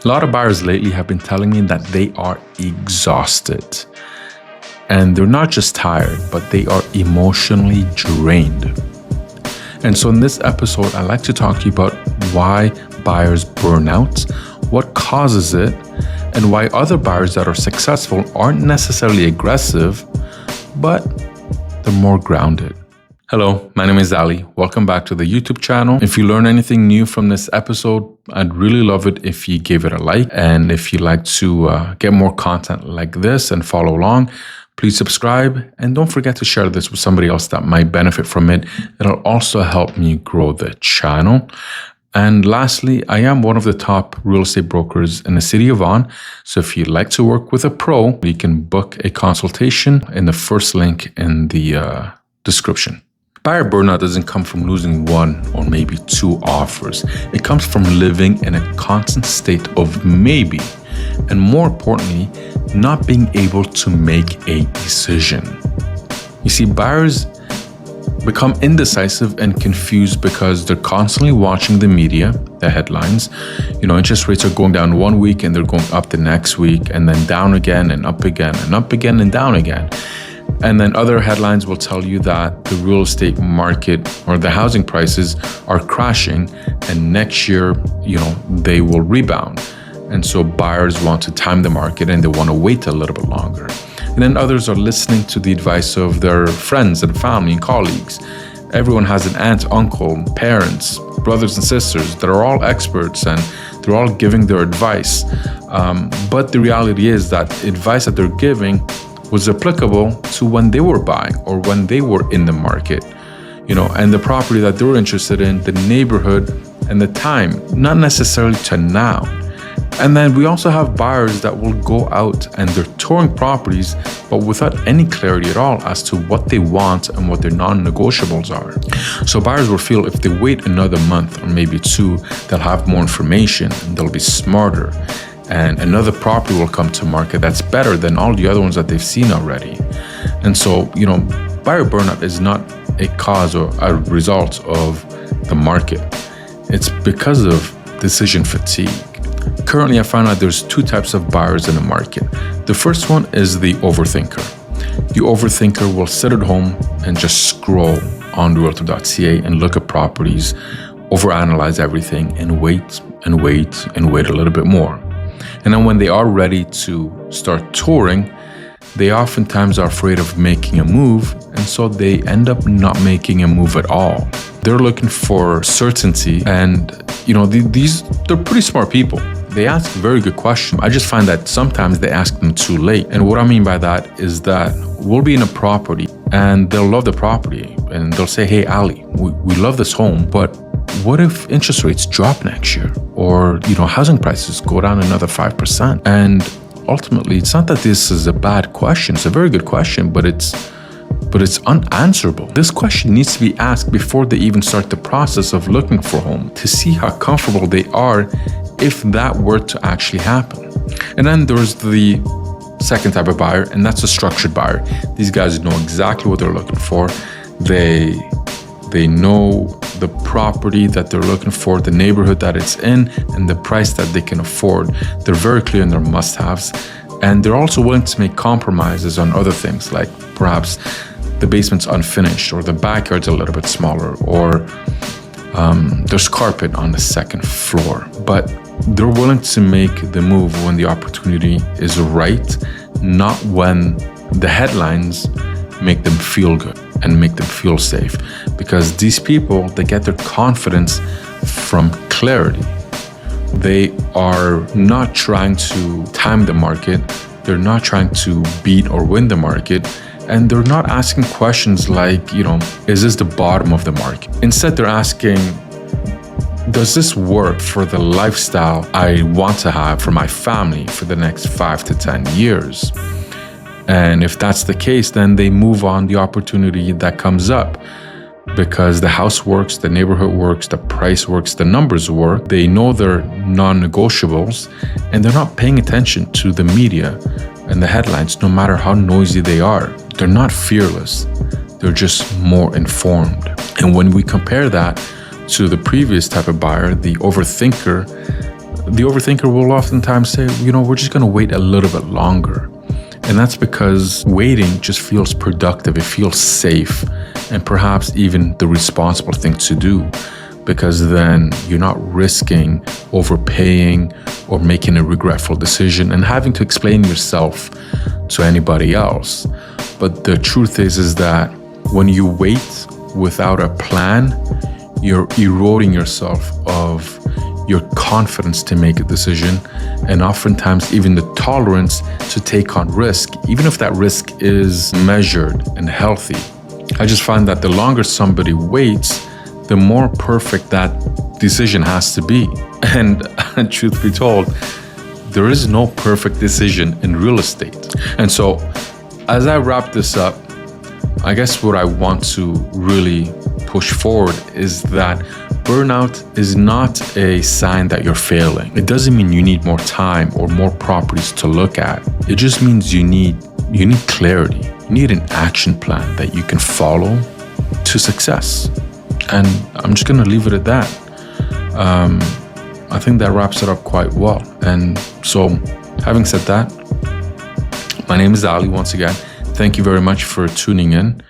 A lot of buyers lately have been telling me that they are exhausted. And they're not just tired, but they are emotionally drained. And so in this episode, I'd like to talk to you about why buyers burn out, what causes it, and why other buyers that are successful aren't necessarily aggressive, but they're more grounded. Hello, my name is Ali. Welcome back to the YouTube channel. If you learn anything new from this episode, I'd really love it if you gave it a like. And if you'd like to get more content like this and follow along, please subscribe. And don't forget to share this with somebody else that might benefit from it. It'll also help me grow the channel. And lastly, I am one of the top real estate brokers in the city of Vaughan. So if you'd like to work with a pro, you can book a consultation in the first link in the description. Buyer burnout doesn't come from losing one or maybe two offers. It comes from living in a constant state of maybe, and more importantly, not being able to make a decision. You see, buyers become indecisive and confused because they're constantly watching the media, the headlines. Interest rates are going down one week and they're going up the next week, and then down again and up again and up again and down again. And then other headlines will tell you that the real estate market or the housing prices are crashing, and next year, they will rebound. And so buyers want to time the market and they want to wait a little bit longer. And then others are listening to the advice of their friends and family and colleagues. Everyone has an aunt, uncle, parents, brothers and sisters that are all experts, and they're all giving their advice. But the reality is that advice that they're giving was applicable to when they were buying or when they were in the market, and the property that they were interested in, the neighborhood and the time, not necessarily to now. And then we also have buyers that will go out and they're touring properties, but without any clarity at all as to what they want and what their non-negotiables are. So buyers will feel if they wait another month or maybe two, they'll have more information and they'll be smarter. And another property will come to market that's better than all the other ones that they've seen already. And so, buyer burnout is not a cause or a result of the market. It's because of decision fatigue. Currently, I found out there's two types of buyers in the market. The first one is the overthinker. The overthinker will sit at home and just scroll on realtor.ca and look at properties, overanalyze everything, and wait and wait and wait a little bit more. And then when they are ready to start touring, they oftentimes are afraid of making a move, and so they end up not making a move at all. They're looking for certainty, and they're pretty smart people. They ask very good questions. I just find that sometimes they ask them too late. And what I mean by that is that we'll be in a property and they'll love the property and they'll say, "Hey, Ali, we love this home, but what if interest rates drop next year? Or, housing prices go down another 5%. And ultimately, it's not that this is a bad question. It's a very good question, but it's unanswerable. This question needs to be asked before they even start the process of looking for a home to see how comfortable they are if that were to actually happen. And then there's the second type of buyer, and that's a structured buyer. These guys know exactly what they're looking for. They know the property that they're looking for, the neighborhood that it's in, and the price that they can afford. They're very clear in their must-haves, and they're also willing to make compromises on other things, like perhaps the basement's unfinished, or the backyard's a little bit smaller, or there's carpet on the second floor. But they're willing to make the move when the opportunity is right, not when the headlines make them feel good and make them feel safe. Because these people, they get their confidence from clarity. They are not trying to time the market. They're not trying to beat or win the market. And they're not asking questions like, is this the bottom of the market? Instead, they're asking, does this work for the lifestyle I want to have for my family for the next 5 to 10 years? And if that's the case, then they move on the opportunity that comes up because the house works, the neighborhood works, the price works, the numbers work. They know their non-negotiables, and they're not paying attention to the media and the headlines, no matter how noisy they are. They're not fearless. They're just more informed. And when we compare that to the previous type of buyer, the overthinker, the overthinker will oftentimes say, we're just going to wait a little bit longer. And that's because waiting just feels productive. It feels safe and perhaps even the responsible thing to do, because then you're not risking overpaying or making a regretful decision and having to explain yourself to anybody else. But the truth is that when you wait without a plan, you're eroding yourself of your confidence to make a decision, and oftentimes even the tolerance to take on risk, even if that risk is measured and healthy. I just find that the longer somebody waits, the more perfect that decision has to be. And truth be told, there is no perfect decision in real estate. And so as I wrap this up, I guess what I want to really push forward is that burnout is not a sign that you're failing. It doesn't mean you need more time or more properties to look at. It just means you need clarity. You need an action plan that you can follow to success. And I'm just going to leave it at that. I think that wraps it up quite well. And so, having said that, my name is Ali once again. Thank you very much for tuning in.